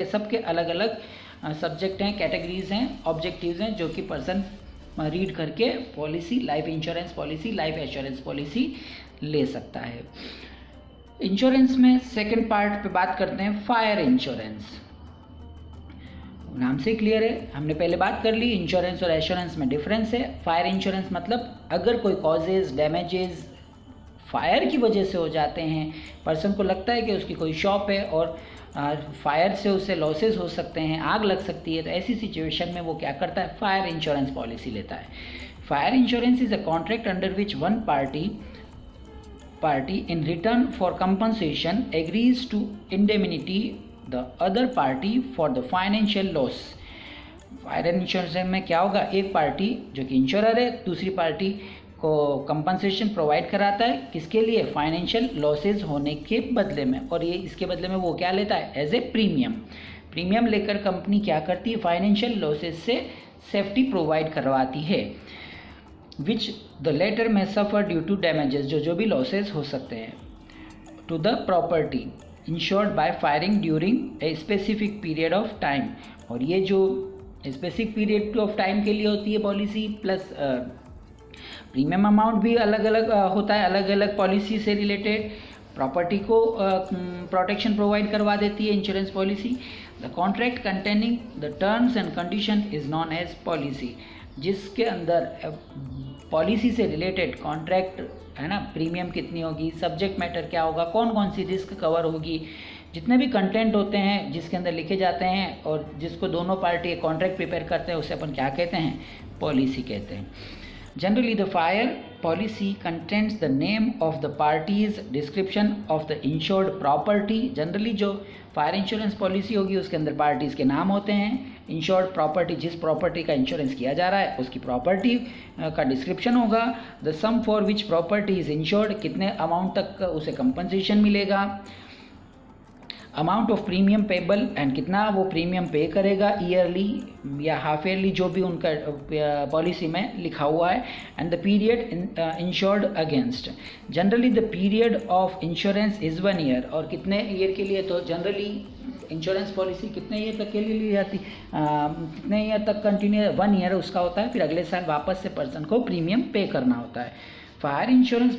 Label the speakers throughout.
Speaker 1: ये सब के अलग अलग सब्जेक्ट हैं, कैटेगरीज हैं, ऑब्जेक्टिव्स हैं जो कि पर्सन रीड करके policy, life insurance policy, life assurance policy ले सकता है। इंश्योरेंस में सेकंड पार्ट पे बात करते हैं फायर इंश्योरेंस। नाम से क्लियर है, हमने पहले बात कर ली इंश्योरेंस और एश्योरेंस में डिफरेंस है। फायर इंश्योरेंस मतलब अगर कोई कॉजेज, डैमेजेस फायर की वजह से हो जाते हैं, पर्सन को लगता है कि उसकी कोई शॉप है और फायर से उसे लॉसेस हो सकते हैं, आग लग सकती है, तो ऐसी सिचुएशन में वो क्या करता है, फायर इंश्योरेंस पॉलिसी लेता है। Fire insurance is a contract under which one party in return for compensation agrees to indemnity the other party for the financial loss। Fire insurance में क्या होगा, एक पार्टी जो कि इंश्योरर है दूसरी पार्टी को कंपनसेशन प्रोवाइड कराता है, किसके लिए, फाइनेंशियल लॉसेज होने के बदले में, और ये इसके बदले में वो क्या लेता है, एज ए प्रीमियम लेकर कंपनी क्या करती है, फाइनेंशियल लॉसेज से सेफ्टी प्रोवाइड करवाती है, विच द लेटर में सफ़र ड्यू टू डैमेजेस, जो भी लॉसेज हो सकते हैं, to the property insured by firing during a specific period of time. और ये जो स्पेसिफिक पीरियड ऑफ टाइम के लिए होती है पॉलिसी, प्लस प्रीमियम अमाउंट भी अलग अलग होता है, अलग अलग पॉलिसी से रिलेटेड, प्रॉपर्टी को प्रोटेक्शन प्रोवाइड करवा देती है insurance policy. The contract containing the terms and condition is known as policy, जिसके अंदर पॉलिसी से रिलेटेड कॉन्ट्रैक्ट है ना, प्रीमियम कितनी होगी, सब्जेक्ट मैटर क्या होगा, कौन कौन सी रिस्क कवर होगी, जितने भी कंटेंट होते हैं जिसके अंदर लिखे जाते हैं और जिसको दोनों पार्टी कॉन्ट्रैक्ट प्रिपेयर करते हैं, उसे अपन क्या कहते हैं, पॉलिसी कहते हैं। Generally, the fire policy contains the name of the parties, description of the insured property। Generally जो फायर इंश्योरेंस पॉलिसी होगी उसके अंदर पार्टीज के नाम होते हैं, इंश्योर्ड प्रॉपर्टी, जिस प्रॉपर्टी का इंश्योरेंस किया जा रहा है उसकी प्रॉपर्टी का डिस्क्रिप्शन होगा, the sum for which property is insured, कितने अमाउंट तक उसे कंपनसेशन मिलेगा, amount of premium payable and कितना वो प्रीमियम पे करेगा, ईयरली या हाफ ईयरली जो भी उनका पॉलिसी में लिखा हुआ है, and the period insured against. Generally the period of insurance is 1 year, और कितने ईयर के लिए, तो जनरली इंश्योरेंस पॉलिसी कितने ईयर तक के लिए ली जाती, कितने ईयर तक कंटिन्यू, 1 ईयर उसका होता है, फिर अगले साल वापस से पर्सन को प्रीमियम पे करना होता है। Fire insurance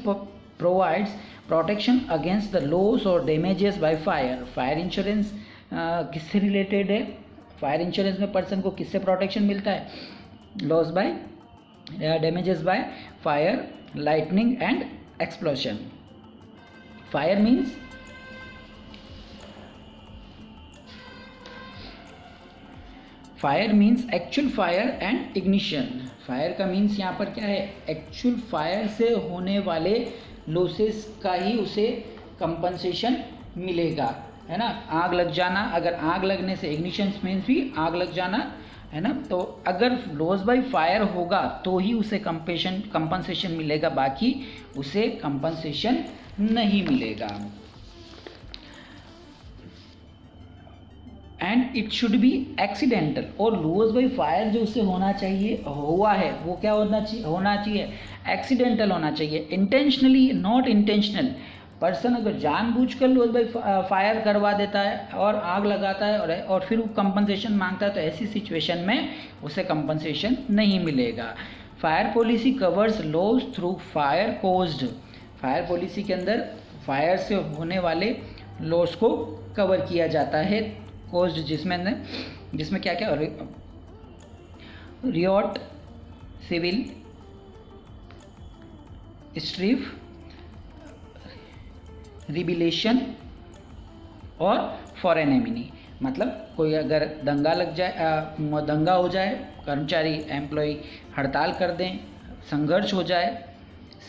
Speaker 1: provides protection against the loss और damages by fire. Fire insurance किससे रिलेटेड है, फायर इंश्योरेंस में पर्सन को किससे प्रोटेक्शन मिलता है, loss by damages by fire, lightning and explosion. Fire means actual fire and ignition. Fire का मीन्स यहाँ पर क्या है, एक्चुअल फायर से होने वाले लॉसेस का ही उसे कंपनसेशन मिलेगा, है ना। आग लग जाना, अगर आग लगने से, इग्निशन मीन्स भी आग लग जाना, है ना, तो अगर लॉस बाय फायर होगा तो ही उसे कंपनसेशन मिलेगा, बाकी उसे कंपनसेशन नहीं मिलेगा। And it should be accidental, और लॉस बाय फायर जो उससे होना चाहिए, हुआ है, वो क्या होना चाहिए, एक्सीडेंटल होना चाहिए, इंटेंशनली नॉट इंटेंशनल। पर्सन अगर जानबूझकर लॉस बाय फायर करवा देता है और आग लगाता है और फिर वो कंपनसेशन मांगता है, तो ऐसी सिचुएशन में उसे कंपनसेशन नहीं मिलेगा। Fire policy covers loss through fire caused. Fire policy के अंदर फायर से होने वाले लॉस को कवर किया जाता है, कोज्ड जिसमें क्या क्या, रियॉट, सिविल, स्ट्रीफ, रिबिलेशन और फॉरेन एमिनी। मतलब कोई अगर दंगा लग जाए, दंगा हो जाए, कर्मचारी एम्प्लॉय हड़ताल कर दें, संघर्ष हो जाए,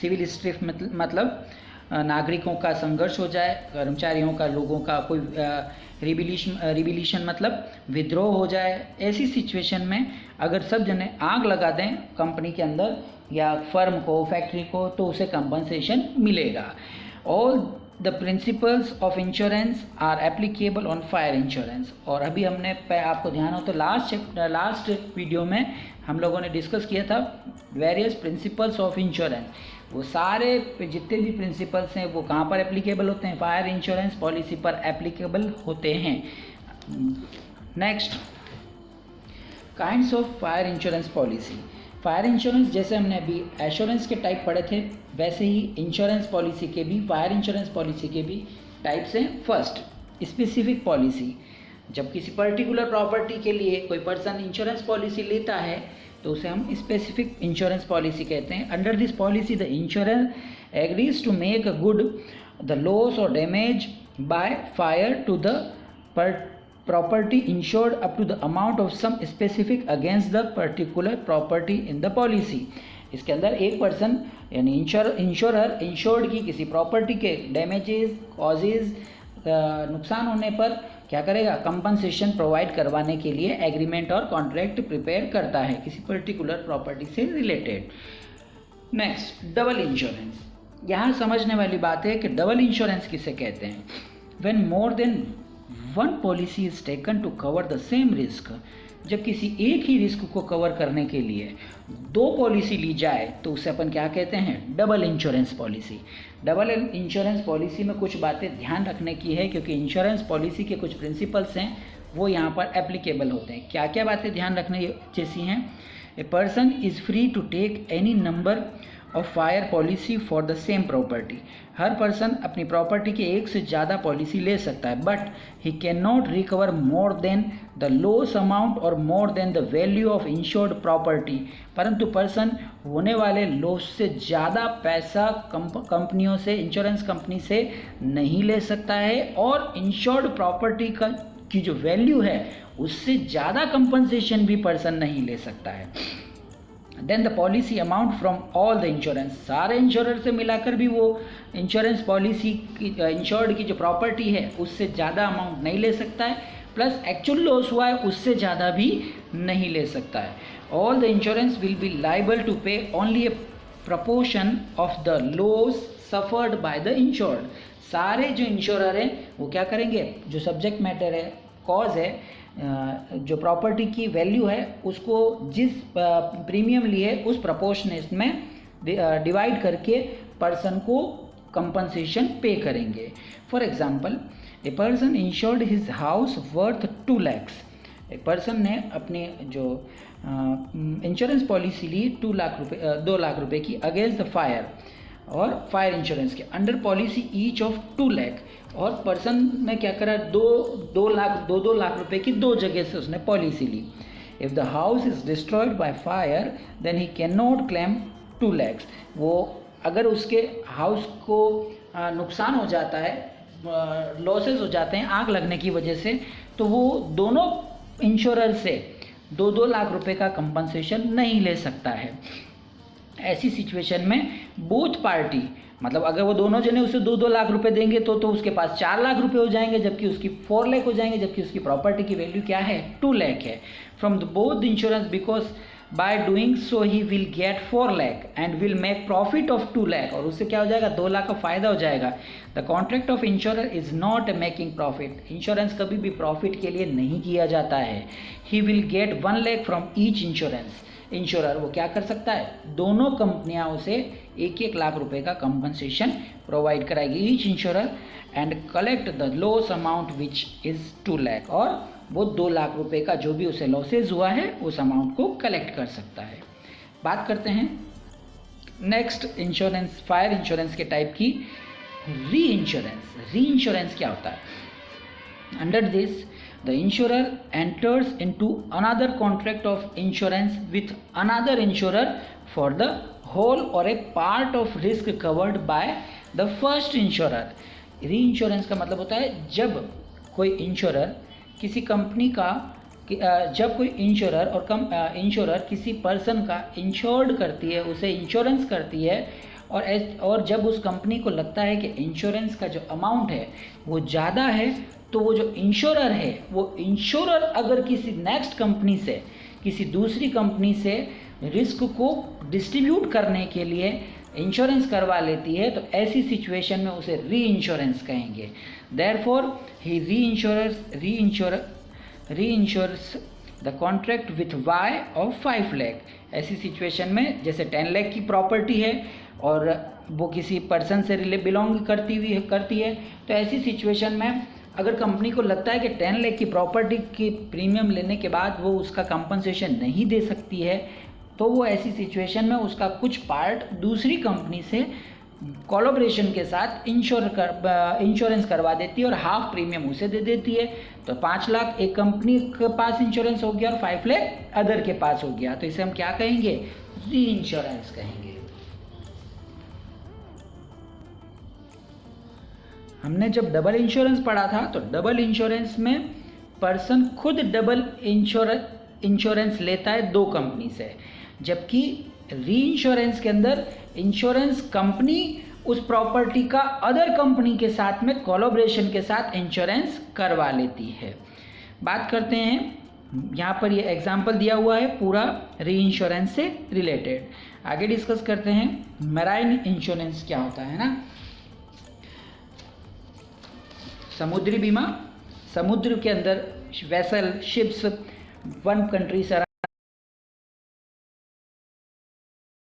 Speaker 1: सिविल स्ट्रीफ मतलब नागरिकों का संघर्ष हो जाए, कर्मचारियों का, लोगों का कोई रिबिलिशन मतलब विद्रोह हो जाए, ऐसी सिचुएशन में अगर सब जने आग लगा दें कंपनी के अंदर या फर्म को, फैक्ट्री को, तो उसे कंपनसेशन मिलेगा। All the principles of insurance are applicable on fire insurance. और अभी हमने आपको ध्यान हो तो लास्ट वीडियो में हम लोगों ने डिस्कस किया था वेरियस प्रिंसिपल्स ऑफ इंश्योरेंस। वो सारे जितने भी प्रिंसिपल्स हैं वो कहाँ पर एप्लीकेबल होते हैं, फायर इंश्योरेंस पॉलिसी पर एप्लीकेबल होते हैं। Next, kinds of fire insurance policy. Fire insurance जैसे हमने अभी एश्योरेंस के टाइप पढ़े थे, वैसे ही इंश्योरेंस पॉलिसी के भी, फायर इंश्योरेंस पॉलिसी के भी टाइप्स हैं। First, specific policy. जब किसी पर्टिकुलर प्रॉपर्टी के लिए कोई पर्सन इंश्योरेंस पॉलिसी लेता है तो उसे हम स्पेसिफिक इंश्योरेंस पॉलिसी कहते हैं। Under this policy the insurance agrees to make good the loss और damage by fire to the property insured up to the amount of sum specific against the particular property in the policy। इसके अंदर एक person यानी insurer insured की किसी property के damages, causes, नुकसान होने पर क्या करेगा, कंपनसेशन प्रोवाइड करवाने के लिए एग्रीमेंट और कॉन्ट्रैक्ट प्रिपेयर करता है किसी पर्टिकुलर प्रॉपर्टी से रिलेटेड। Next, double insurance. यहाँ समझने वाली बात है कि डबल इंश्योरेंस किसे कहते हैं। When more than one policy is taken to cover the same risk. जब किसी एक ही रिस्क को कवर करने के लिए दो पॉलिसी ली जाए तो उसे अपन क्या कहते हैं, double insurance policy. Double insurance policy में कुछ बातें ध्यान रखने की है क्योंकि इंश्योरेंस पॉलिसी के कुछ प्रिंसिपल्स हैं वो यहाँ पर एप्लीकेबल होते हैं। क्या क्या बातें ध्यान रखने जैसी हैं। A person is free to take any number of fire policy for the same property. हर पर्सन अपनी प्रॉपर्टी के एक से ज़्यादा पॉलिसी ले सकता है, but he can not recover more than the loss amount और more than the value of insured property. परंतु पर्सन होने वाले लॉस से ज़्यादा पैसा कंपनियों से, इंश्योरेंस कंपनी से नहीं ले सकता है और इंश्योर्ड प्रॉपर्टी की जो वैल्यू है उससे ज़्यादा कंपनसेशन भी पर्सन नहीं ले सकता है। Then the policy amount from all the insurance. सारे इंश्योरर से मिलाकर भी वो इंश्योरेंस पॉलिसी की इंश्योर्ड की जो प्रॉपर्टी है उससे ज़्यादा अमाउंट नहीं ले सकता है, प्लस एक्चुअल लॉस हुआ है उससे ज़्यादा भी नहीं ले सकता है। All the insurance will be liable to pay only a proportion of the loss suffered by the insured. सारे जो इंश्योरर हैं वो क्या करेंगे, जो सब्जेक्ट मैटर है, कॉज है, जो प्रॉपर्टी की वैल्यू है उसको जिस प्रीमियम लिए उस प्रपोर्शनेट में डिवाइड करके पर्सन को कंपनसेशन पे करेंगे। For example, a person insured his house worth 2 lakhs। एक पर्सन ने अपनी जो इंश्योरेंस पॉलिसी ली 2 लाख रुपए की अगेंस्ट द फायर और फायर इंश्योरेंस के under policy each of 2 lakh। और पर्सन ने क्या करा, 2 लाख रुपए की दो जगह से उसने पॉलिसी ली। If the house is destroyed by fire then he can not claim 2 lakhs। वो अगर उसके हाउस को नुकसान हो जाता है, लॉसेस हो जाते हैं आग लगने की वजह से, तो वो दोनों इंश्योरर से 2-2 लाख रुपए का कंपनसेशन नहीं ले सकता है। ऐसी सिचुएशन में बोथ पार्टी, मतलब अगर वो दोनों जने उसे 2-2 लाख रुपए देंगे तो उसके पास 4 लाख रुपए हो जाएंगे, जबकि उसकी 4 लाख हो जाएंगे, जबकि उसकी प्रॉपर्टी की वैल्यू क्या है, 2 लाख है। From the both insurance, because by doing so he will get 4 lakh and will make profit of 2 lakh. और उससे क्या हो जाएगा, 2 लाख का फायदा हो जाएगा। The contract of insurer is not making profit. Insurance कभी भी प्रॉफिट के लिए नहीं किया जाता है। He will get 1 lakh from each insurance. Insurer वो क्या कर सकता है, दोनों कंपनियां उसे 1-1 लाख रुपए का कंपनसेशन प्रोवाइड कराएगी each insurer and collect the loss amount which is 2 lakh. और वो 2 लाख रुपए का जो भी उसे लॉसेज हुआ है उस अमाउंट को कलेक्ट कर सकता है। बात करते हैं नेक्स्ट इंश्योरेंस, फायर इंश्योरेंस के टाइप की, री इंश्योरेंस। री इंश्योरेंस क्या होता है, under this the insurer enters into another contract of insurance with another insurer for the whole or a part of risk covered by the first insurer। री-इंश्योरेंस का मतलब होता है जब कोई इंश्योरर किसी कंपनी का जब कोई इंश्योरर और इंश्योरर किसी पर्सन का इंश्योर्ड करती है, उसे इंश्योरेंस करती है, और जब उस कंपनी को लगता है कि इंश्योरेंस का जो अमाउंट है वो ज़्यादा है, तो वो जो इंश्योरर है वो इंश्योरर अगर किसी नेक्स्ट कंपनी से, किसी दूसरी कंपनी से रिस्क को डिस्ट्रीब्यूट करने के लिए इंश्योरेंस करवा लेती है, तो ऐसी सिचुएशन में उसे री इंश्योरेंस कहेंगे। Therefore he reinsures the contract with Y of 5 lakh. ऐसी सिचुएशन में जैसे 10 लाख की प्रॉपर्टी है और वो किसी पर्सन से बिलोंग करती है, तो ऐसी सिचुएशन में अगर कंपनी को लगता है कि 10 लाख की प्रॉपर्टी की प्रीमियम लेने के बाद वो उसका कंपनसेशन नहीं दे सकती है, तो वो ऐसी सिचुएशन में उसका कुछ पार्ट दूसरी कंपनी से कोलैबोरेशन के साथ इंश्योरेंस करवा देती है और हाफ प्रीमियम उसे दे देती है। तो 5 लाख एक कंपनी के पास इंश्योरेंस हो गया और 5 लाख अदर के पास हो गया, तो इसे हम क्या कहेंगे? री इंश्योरेंस कहेंगे। हमने जब डबल इंश्योरेंस पढ़ा था तो डबल इंश्योरेंस में पर्सन खुद डबल इंश्योरेंस लेता है 2 कंपनी से, जबकि री इंश्योरेंस के अंदर इंश्योरेंस कंपनी उस प्रॉपर्टी का अदर कंपनी के साथ में कोलैबोरेशन के साथ इंश्योरेंस करवा लेती है। बात करते हैं, यहाँ पर ये एग्जांपल दिया हुआ है पूरा री इंश्योरेंस से रिलेटेड। आगे डिस्कस करते हैं मैराइन इंश्योरेंस क्या होता है ना। समुद्री बीमा, समुद्र के अंदर वेसल शिप्स वन कंट्री से